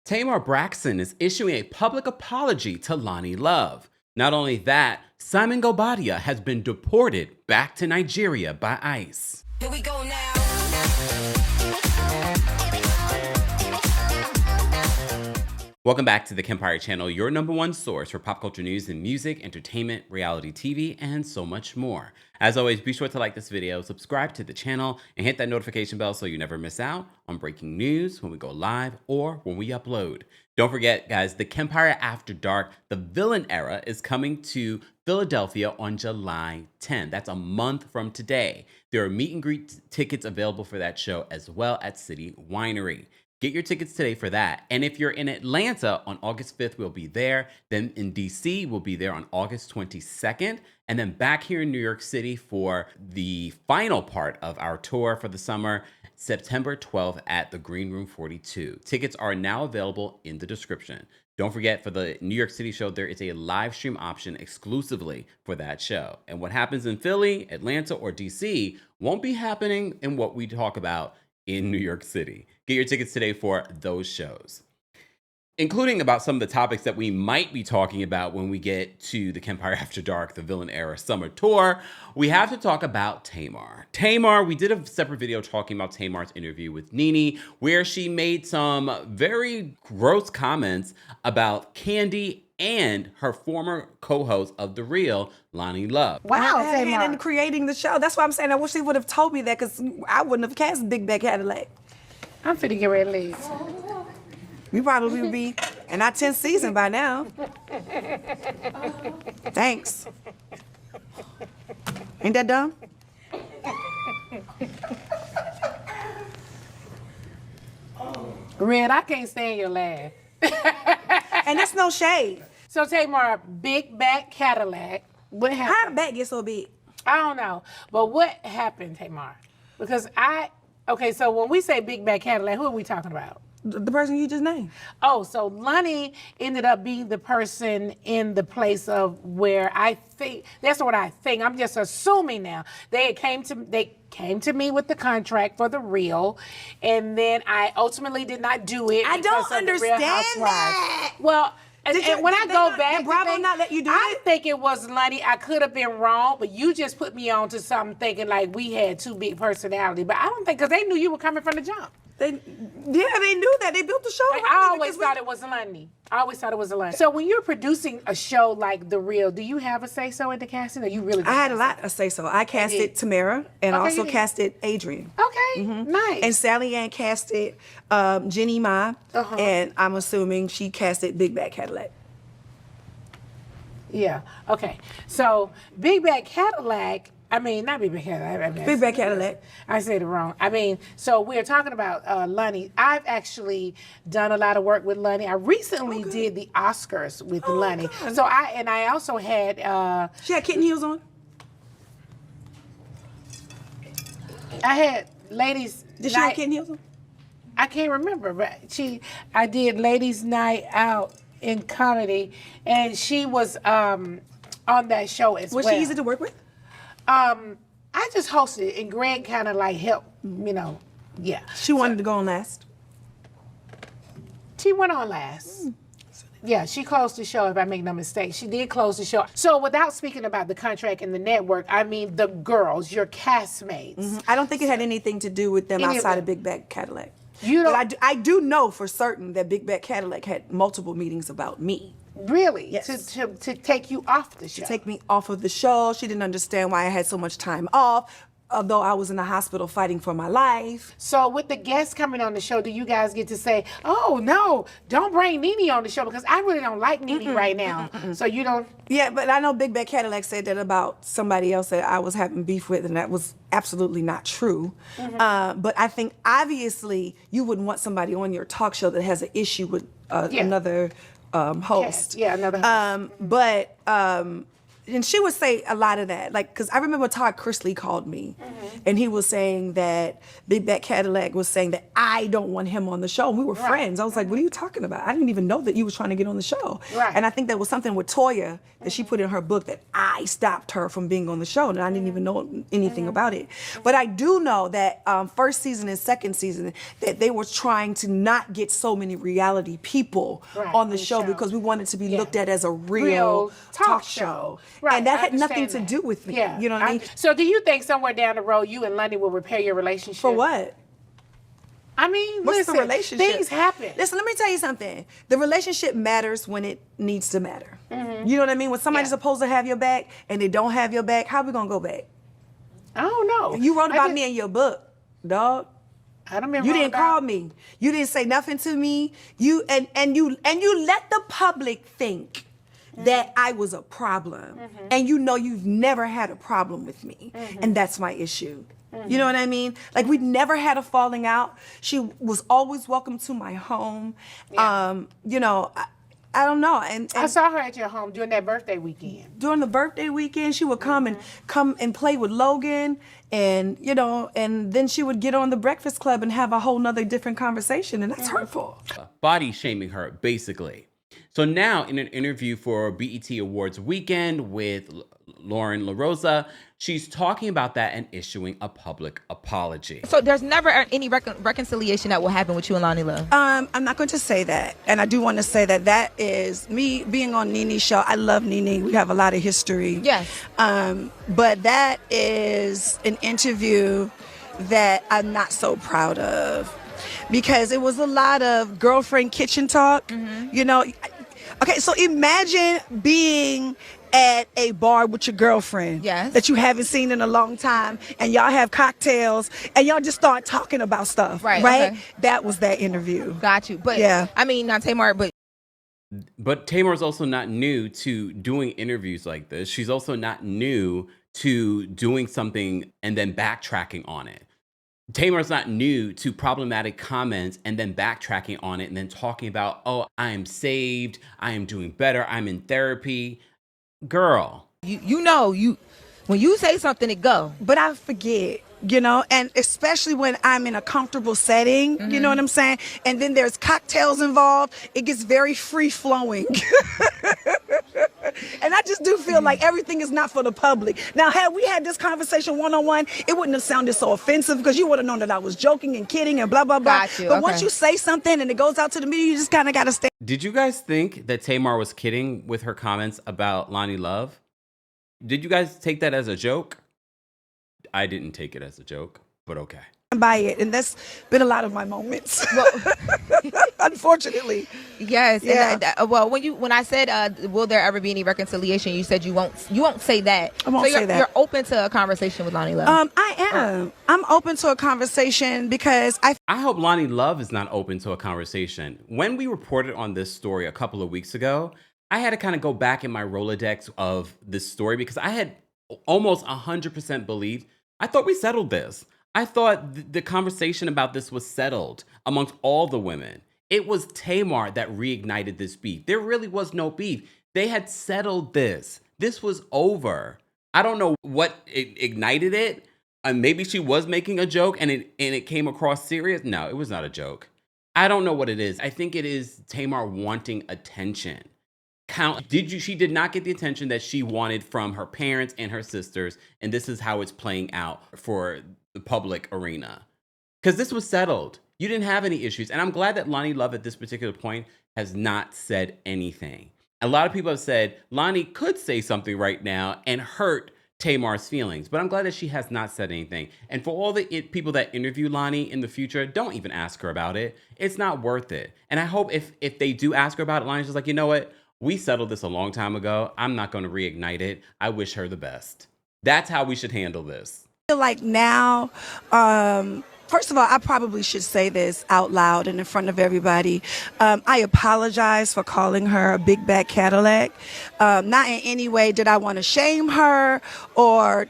Tamar Braxton is issuing a public apology to Loni Love. Not only that, Guobadia has been deported back to Nigeria by ICE. Here we go now. Welcome back to the Kempire channel, your #1 source for pop culture news and music, entertainment, reality TV, and so much more. As always, be sure to like this video, subscribe to the channel, and hit that notification bell so you never miss out on breaking news when we go live or when we upload. Don't forget, guys, the Kempire After Dark, the villain era, is coming to Philadelphia on July 10th. That's a month from today. There are meet and greet tickets available for that show as well at City Winery. Get your tickets today for that. And if you're in Atlanta on August 5th, we'll be there. Then in DC, we'll be there on August 22nd. And then back here in New York City for the final part of our tour for the summer, September 12th at the Green Room 42. Tickets are now available in the description. Don't forget, for the New York City show, there is a live stream option exclusively for that show. And what happens in Philly, Atlanta, or DC won't be happening in what we talk about in New York City. Get your tickets today for those shows, including about some of the topics that we might be talking about when we get to the Kempire After Dark, the Villain Era Summer Tour. We have to talk about Tamar. Tamar, we did a separate video talking about Tamar's interview with Nene, where she made some very gross comments about Candy and her former co-host of The Real, Loni Love. Wow, and in creating the show. That's why I'm saying I wish he would have told me that, because I wouldn't have cast Big Bad Cadillac. I'm finna get ready to leave. We probably would be in our 10th season by now. Thanks. Ain't that dumb? Red, I can't stand your laugh. And that's no shade. So Tamar, Big Back Cadillac, what happened? How did back get so big? I don't know, but what happened, Tamar? Because okay, so when we say Big Back Cadillac, who are we talking about? The person you just named. Oh, so Loni ended up being the person in the place of where I think, that's what I think, I'm just assuming now. They came to me with the contract for The Real, and then I ultimately did not do it. I don't understand that. Well, and when I go back, did Bravo not let you do I it? think it was Loni. I could have been wrong, but you just put me on to something thinking like we had two big personalities. But I don't think, because they knew you were coming from the jump. They knew that. They built the show. I always thought it was Loni. I always thought it was Loni. So when you're producing a show like The Real, do you have a say-so in the casting, or you really? I had a lot of say-so. I casted Tamara, and also casted Adrian. Okay, nice. And Sally Ann casted Jenny Ma, and I'm assuming she casted Big Bad Cadillac. Yeah. Okay. So Big Bad Cadillac. I mean, not Big Bad Cadillac. Big Bad Cadillac. I said it wrong. I mean, so we're talking about Loni. I've actually done a lot of work with Loni. I recently did the Oscars with Loni. God. So I also had. She had kitten heels on. I had Ladies. Did she have kitten heels on? I can't remember, but I did Ladies Night Out in comedy, and she was on that show as well. Was she easy to work with? I just hosted it, and Greg kind of like helped, yeah. She wanted to go on last. She went on last. Yeah, she closed the show, if I make no mistake. She did close the show. So without speaking about the contract and the network, I mean the girls, your castmates. I don't think it had anything to do with them outside of Big Bad Cadillac. But I do know for certain that Big Bad Cadillac had multiple meetings about me. Really? Yes. To take you off the show? To take me off of the show. She didn't understand why I had so much time off, although I was in the hospital fighting for my life. So with the guests coming on the show, do you guys get to say, oh, no, don't bring Nene on the show, because I really don't like Nene right now. So you don't... Yeah, but I know Big Bad Cadillac said that about somebody else that I was having beef with, and that was absolutely not true. But I think, obviously, you wouldn't want somebody on your talk show that has an issue with another... host. Yeah, another host. But and she would say a lot of that, like, because I remember Todd Chrisley called me, and he was saying that Big Back Cadillac was saying that I don't want him on the show. And we were friends. I was like, what are you talking about? I didn't even know that you was trying to get on the show. Right. And I think that was something with Toya that she put in her book that I stopped her from being on the show, and I didn't even know anything about it. But I do know that first season and second season that they were trying to not get so many reality people on the show because we wanted to be looked at as a real talk show. Right, and that I had nothing understand to do with me. Yeah. You know what I mean? So do you think somewhere down the road you and Loni will repair your relationship? For what? I mean, What's listen, the relationship? things happen. Listen, let me tell you something. The relationship matters when it needs to matter. You know what I mean? When somebody's supposed to have your back and they don't have your back, how we gonna go back? I don't know. You wrote about me in your book, dog. I don't remember. You didn't call me. You didn't say nothing to me. You let the public think that I was a problem. And you know you've never had a problem with me. And that's my issue. You know what I mean? Like, we never had a falling out. She was always welcome to my home. You know, I don't know. And I saw her at your home during that birthday weekend. during the birthday weekend, she would come and play with Logan, and you know, and then she would get on the Breakfast Club and have a whole nother different conversation, and that's hurtful. Body shaming her, basically. So now, in an interview for BET Awards weekend with Lauren LaRosa, she's talking about that and issuing a public apology. So there's never any reconciliation that will happen with you and Loni Love? I'm not going to say that, and I do want to say that that is me being on Nene's show. I love Nene. We have a lot of history. Yes. But that is an interview that I'm not so proud of, because it was a lot of girlfriend kitchen talk. You know, okay, so imagine being at a bar with your girlfriend that you haven't seen in a long time, and y'all have cocktails and y'all just start talking about stuff, right? Okay. That was that interview. Got you. But yeah, I mean, not Tamar, But Tamar's also not new to doing interviews like this. She's also not new to doing something and then backtracking on it. Tamar's not new to problematic comments and then backtracking on it and then talking about, oh, I am saved, I am doing better, I'm in therapy. Girl. You know, when you say something, it go. But I forget, you know, and especially when I'm in a comfortable setting, you know what I'm saying? And then there's cocktails involved, it gets very free flowing. And I just do feel like everything is not for the public. Now, had we had this conversation one-on-one, it wouldn't have sounded so offensive, because you would have known that I was joking and kidding and blah, blah, blah. Got you, but okay. once you say something and it goes out to the media, you just kind of got to stay. Did you guys think that Tamar was kidding with her comments about Loni Love? Did you guys take that as a joke? I didn't take it as a joke, but okay. By it, and that's been a lot of my moments. Well, unfortunately. Yes. Yeah. And, well, when I said, will there ever be any reconciliation? You said you won't say that. I won't say that. You're open to a conversation with Loni Love. I am. I'm open to a conversation because I hope Loni Love is not open to a conversation. When we reported on this story a couple of weeks ago, I had to kind of go back in my Rolodex of this story, because I had almost 100% believed. I thought we settled this. I thought the conversation about this was settled amongst all the women. It was Tamar that reignited this beef. There really was no beef. They had settled this. This was over. I don't know what ignited it. Maybe she was making a joke and it came across serious. No, it was not a joke. I don't know what it is. I think it is Tamar wanting attention. She did not get the attention that she wanted from her parents and her sisters, and this is how it's playing out for the public arena. Because this was settled. You didn't have any issues. And I'm glad that Loni Love at this particular point has not said anything. A lot of people have said Loni could say something right now and hurt Tamar's feelings, but I'm glad that she has not said anything. And for all the people that interview Loni in the future, don't even ask her about it. It's not worth it. And I hope if they do ask her about it, Loni's just like, you know what? We settled this a long time ago. I'm not going to reignite it. I wish her the best. That's how we should handle this. I feel like now, first of all, I probably should say this out loud and in front of everybody. I apologize for calling her a big back Cadillac. Not in any way did I want to shame her or...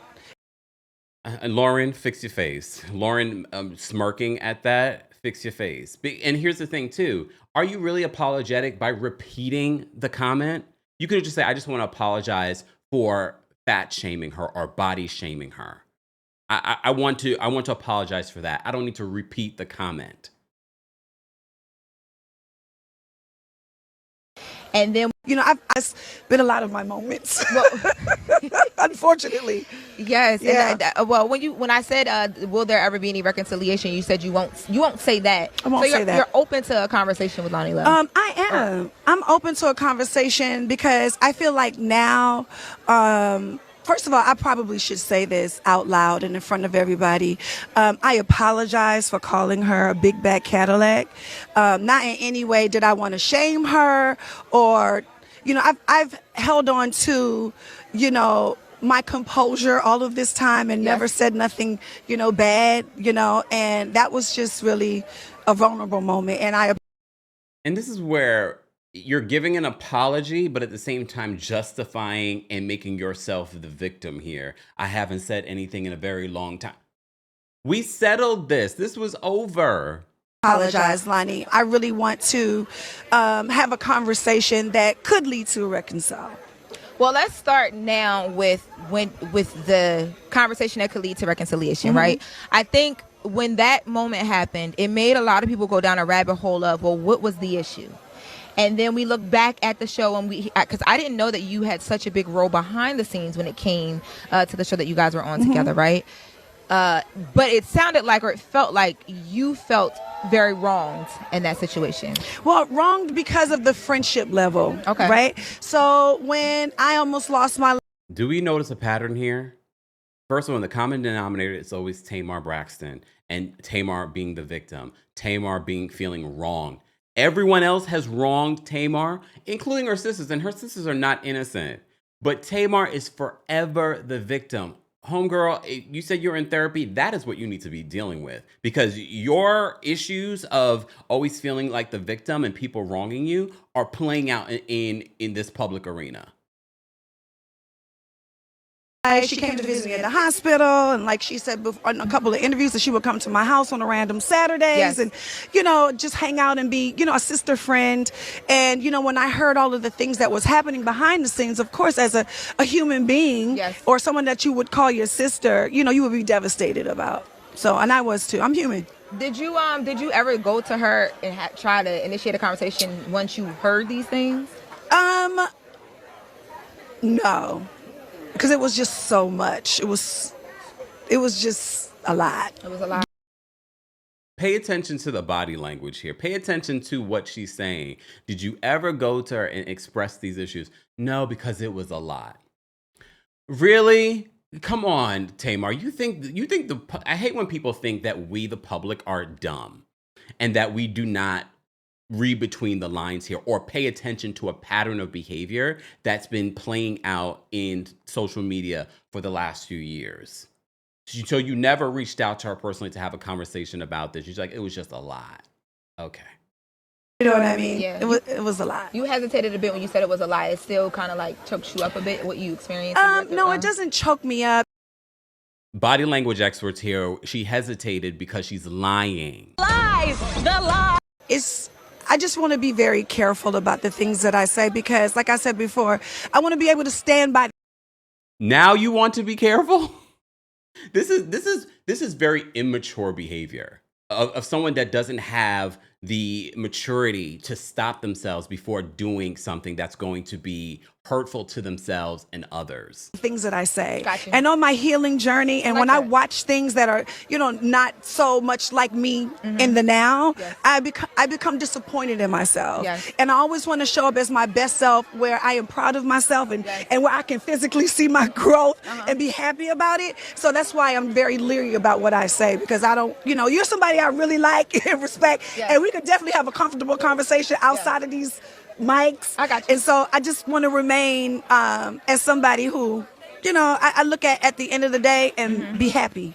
Lauren, fix your face. Lauren smirking at that. Fix your face. And here's the thing too. Are you really apologetic by repeating the comment? You could just say, I just want to apologize for fat shaming her or body shaming her. I want to apologize for that. I don't need to repeat the comment. And then, I've spent a lot of my moments, well, unfortunately. yes. Yeah. And, well, when I said, will there ever be any reconciliation? You said you won't say that. I won't say that. You're open to a conversation with Loni Love. I am. I'm open to a conversation because I feel like now, first of all, I probably should say this out loud and in front of everybody. I apologize for calling her a big bad Cadillac. Not in any way did I want to shame her or, I've held on to, my composure all of this time and never said nothing, bad, and that was just really a vulnerable moment. And this is where you're giving an apology, but at the same time justifying and making yourself the victim here. I haven't said anything in a very long time. We settled this. This was over. Apologize, Loni. I really want to have a conversation that could lead to a reconcile. Well, let's start now with the conversation that could lead to reconciliation, right? I think when that moment happened, it made a lot of people go down a rabbit hole of, well, what was the issue? And then we look back at the show and because I didn't know that you had such a big role behind the scenes when it came to the show that you guys were on together, right? But it sounded like, or it felt like you felt very wronged in that situation. Well, wronged because of the friendship level. Okay. Right? So when I almost lost my... Do we notice a pattern here? First of all, the common denominator is always Tamar Braxton and Tamar being the victim, Tamar feeling wrong. Everyone else has wronged Tamar, including her sisters, and her sisters are not innocent. But Tamar is forever the victim. Homegirl, you said you're in therapy. That is what you need to be dealing with, because your issues of always feeling like the victim and people wronging you are playing out in this public arena. She came to visit me at the hospital, and like she said before, in a couple of interviews, that she would come to my house on a random Saturdays and, just hang out and be, a sister friend. And, when I heard all of the things that was happening behind the scenes, of course, as a human being or someone that you would call your sister, you would be devastated about. So, and I was too. I'm human. Did you ever go to her and try to initiate a conversation once you heard these things? No. Because it was just so much. It was just a lot. It was a lot. Pay attention to the body language here. Pay attention to what she's saying. Did you ever go to her and express these issues? No, because it was a lot. Really? Come on, Tamar. I hate when people think that we, the public, are dumb and that we do not read between the lines here or pay attention to a pattern of behavior that's been playing out in social media for the last few years. So you never reached out to her personally to have a conversation about this. She's like, it was just a lot. Okay. You know what I mean? Yeah. It was a lot. You hesitated a bit when you said it was a lot. It still kind of like choked you up a bit, what you experienced? No, it doesn't choke me up. Body language experts here, she hesitated because she's lying. Lies! The lie! I just want to be very careful about the things that I say because, like I said before, I want to be able to stand by. Now you want to be careful? This is very immature behavior of someone that doesn't have the maturity to stop themselves before doing something that's going to be hurtful to themselves and others. Things that I say. Gotcha. And on my healing journey, and like when that. I watch things that are, not so much like me in the now, I become disappointed in myself. Yes. And I always want to show up as my best self where I am proud of myself and where I can physically see my growth and be happy about it. So that's why I'm very leery about what I say, because I don't, you're somebody I really like and respect, and we could definitely have a comfortable conversation outside of these mics. I got you. And so I just want to remain as somebody who, I look at the end of the day and be happy.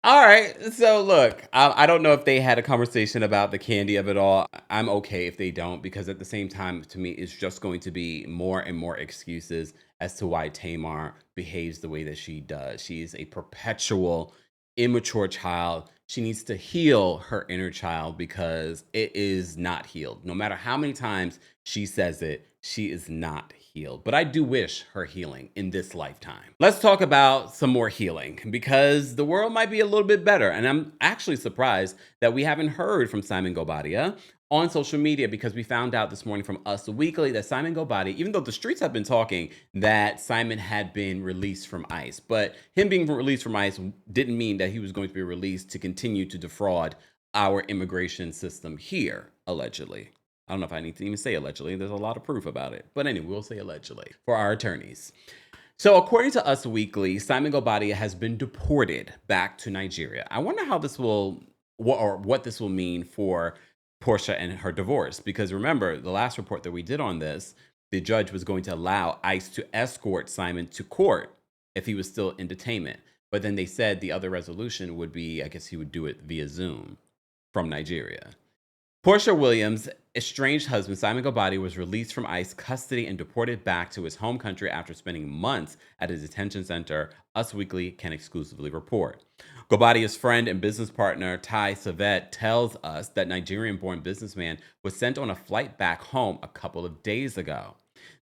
All right. So look, I don't know if they had a conversation about the candy of it all. I'm okay if they don't, because at the same time, to me, it's just going to be more and more excuses as to why Tamar behaves the way that she does. She is a perpetual immature child. She needs to heal her inner child because it is not healed. No matter how many times she says it, she is not healed. But I do wish her healing in this lifetime. Let's talk about some more healing, because the world might be a little bit better. And I'm actually surprised that we haven't heard from Simon Guobadia on social media, because we found out this morning from Us Weekly that Simon Guobadia, even though the streets have been talking that Simon had been released from ICE, but him being released from ICE didn't mean that he was going to be released to continue to defraud our immigration system here, allegedly. I don't know if I need to even say allegedly. There's a lot of proof about it. But anyway, we'll say allegedly for our attorneys. So according to Us Weekly, Simon Guobadia has been deported back to Nigeria. I wonder how this will, or what this will mean for Porsha and her divorce. Because remember, the last report that we did on this, the judge was going to allow ICE to escort Simon to court if he was still in detainment. But then they said the other resolution would be, I guess he would do it via Zoom from Nigeria. Porsha Williams' estranged husband, Simon Guobadia, was released from ICE custody and deported back to his home country after spending months at a detention center, Us Weekly can exclusively report. Guobadia's friend and business partner, Ty Savet, tells us that Nigerian-born businessman was sent on a flight back home a couple of days ago.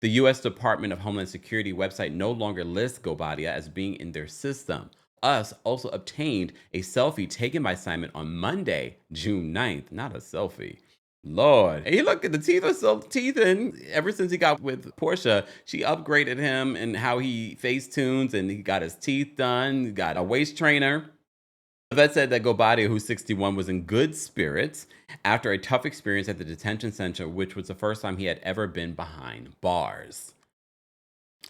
The U.S. Department of Homeland Security website no longer lists Guobadia as being in their system. Us also obtained a selfie taken by Simon on Monday, June 9th. Not a selfie. Lord. Hey, look at the teeth are still teeth. And ever since he got with Porsha, she upgraded him and how he face tunes, and he got his teeth done. He got a waist trainer. The vet said that Guobadia, who's 61, was in good spirits after a tough experience at the detention center, which was the first time he had ever been behind bars.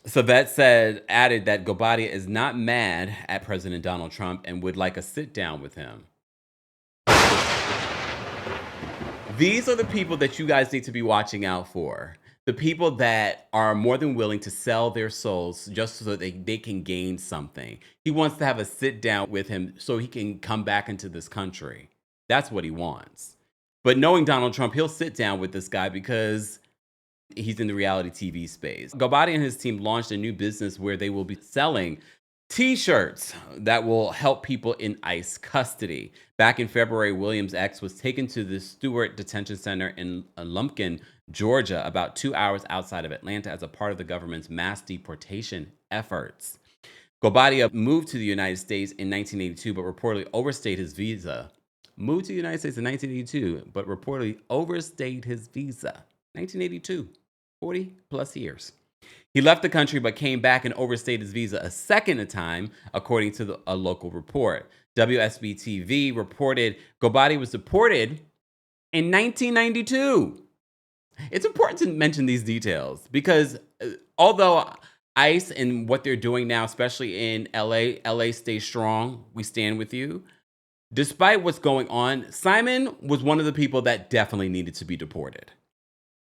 Savet added that Guobadia is not mad at President Donald Trump and would like a sit down with him. These are the people that you guys need to be watching out for. The people that are more than willing to sell their souls just so that they can gain something. He wants to have a sit down with him so he can come back into this country. That's what he wants. But knowing Donald Trump, he'll sit down with this guy because he's in the reality TV space. Guobadia and his team launched a new business where they will be selling T-shirts that will help people in ICE custody. Back in February, Williams' ex was taken to the Stewart Detention Center in Lumpkin, Georgia, about 2 hours outside of Atlanta as a part of the government's mass deportation efforts. Guobadia moved to the United States in 1982, but reportedly overstayed his visa. Moved to the United States in 1982, but reportedly overstayed his visa. 1982, 40 plus years. He left the country but came back and overstayed his visa a second time, according to a local report. WSB-TV reported Guobadia was deported in 1992. It's important to mention these details because although ICE and what they're doing now, especially in LA stays strong, we stand with you. Despite what's going on, Simon was one of the people that definitely needed to be deported.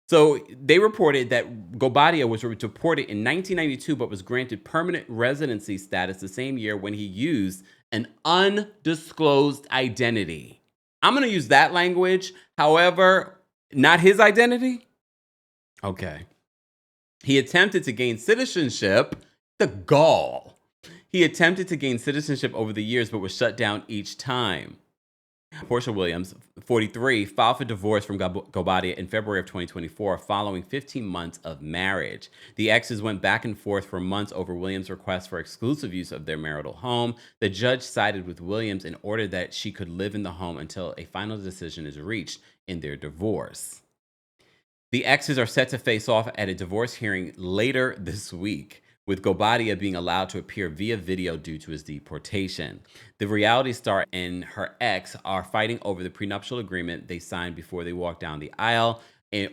So they reported that Guobadia was deported in 1992, but was granted permanent residency status the same year when he used an undisclosed identity. I'm going to use that language. However, not his identity. Okay. He attempted to gain citizenship. The gall. He attempted to gain citizenship over the years, but was shut down each time. Porsha Williams, 43, filed for divorce from Guobadia in February of 2024 following 15 months of marriage. The exes went back and forth for months over Williams' request for exclusive use of their marital home. The judge sided with Williams and ordered that she could live in the home until a final decision is reached in their divorce. The exes are set to face off at a divorce hearing later this week, with Guobadia being allowed to appear via video due to his deportation. The reality star and her ex are fighting over the prenuptial agreement they signed before they walked down the aisle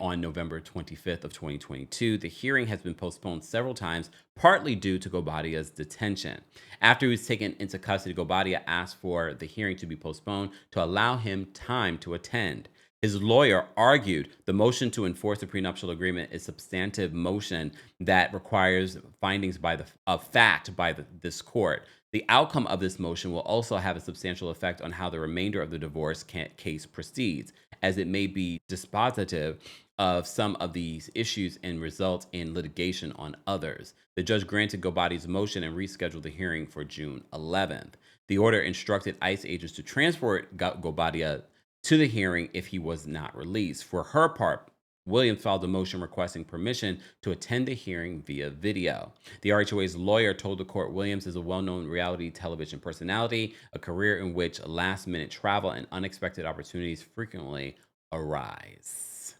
on November 25th of 2022. The hearing has been postponed several times, partly due to Guobadia's detention. After he was taken into custody, Guobadia asked for the hearing to be postponed to allow him time to attend. His lawyer argued the motion to enforce the prenuptial agreement is a substantive motion that requires findings of fact by this court. The outcome of this motion will also have a substantial effect on how the remainder of the divorce case proceeds, as it may be dispositive of some of these issues and result in litigation on others. The judge granted Guobadia's motion and rescheduled the hearing for June 11th. The order instructed ICE agents to transport Guobadia to the hearing if he was not released. For her part, Williams filed a motion requesting permission to attend the hearing via video. The RHOA's lawyer told the court Williams is a well-known reality television personality, a career in which last-minute travel and unexpected opportunities frequently arise.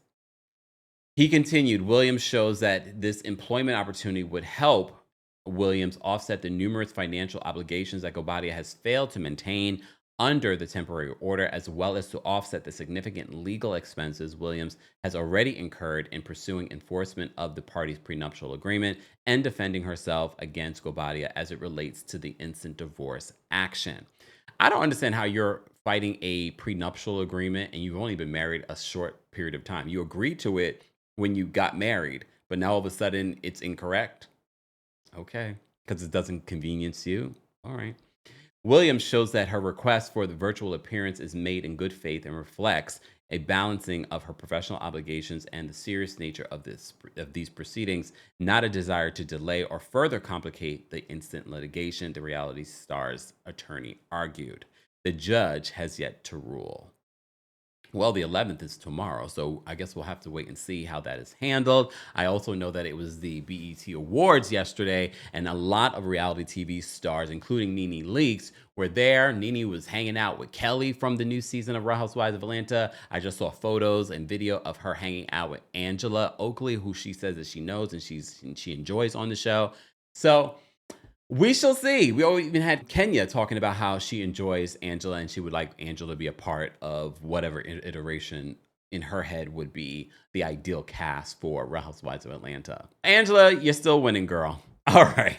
He continued, Williams shows that this employment opportunity would help Williams offset the numerous financial obligations that Guobadia has failed to maintain under the temporary order, as well as to offset the significant legal expenses Williams has already incurred in pursuing enforcement of the parties' prenuptial agreement and defending herself against Guobadia as it relates to the instant divorce action. I don't understand how you're fighting a prenuptial agreement and you've only been married a short period of time. You agreed to it when you got married, but now all of a sudden it's incorrect? Okay, because it doesn't convenience you? All right. Williams shows that her request for the virtual appearance is made in good faith and reflects a balancing of her professional obligations and the serious nature of these proceedings, not a desire to delay or further complicate the instant litigation, the reality star's attorney argued. The judge has yet to rule. Well, the 11th is tomorrow, so I guess we'll have to wait and see how that is handled. I also know that it was the BET Awards yesterday, and a lot of reality TV stars, including Nene Leakes, were there. Nene was hanging out with Kelly from the new season of Real Housewives of Atlanta. I just saw photos and video of her hanging out with Angela Oakley, who she says that she knows and she enjoys on the show. So we shall see. We even had Kenya talking about how she enjoys Angela and she would like Angela to be a part of whatever iteration in her head would be the ideal cast for Real Housewives of Atlanta. Angela, you're still winning, girl. All right.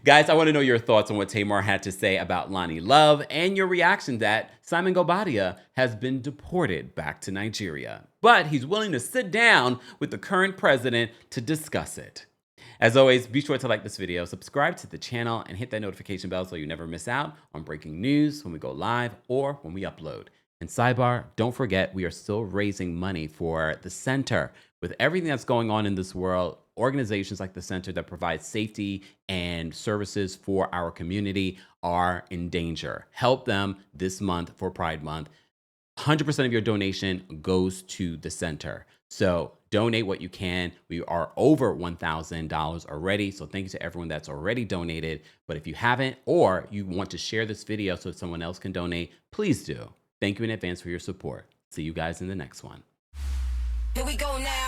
Guys, I want to know your thoughts on what Tamar had to say about Loni Love and your reaction that Simon Guobadia has been deported back to Nigeria. But he's willing to sit down with the current president to discuss it. As always, be sure to like this video, subscribe to the channel, and hit that notification bell so you never miss out on breaking news when we go live or when we upload. And sidebar, don't forget, we are still raising money for the center. With everything that's going on in this world, organizations like the center that provide safety and services for our community are in danger. Help them this month for Pride Month. 100% of your donation goes to the center. So donate what you can. We are over $1,000 already. So thank you to everyone that's already donated. But if you haven't, or you want to share this video so someone else can donate, please do. Thank you in advance for your support. See you guys in the next one. Here we go now.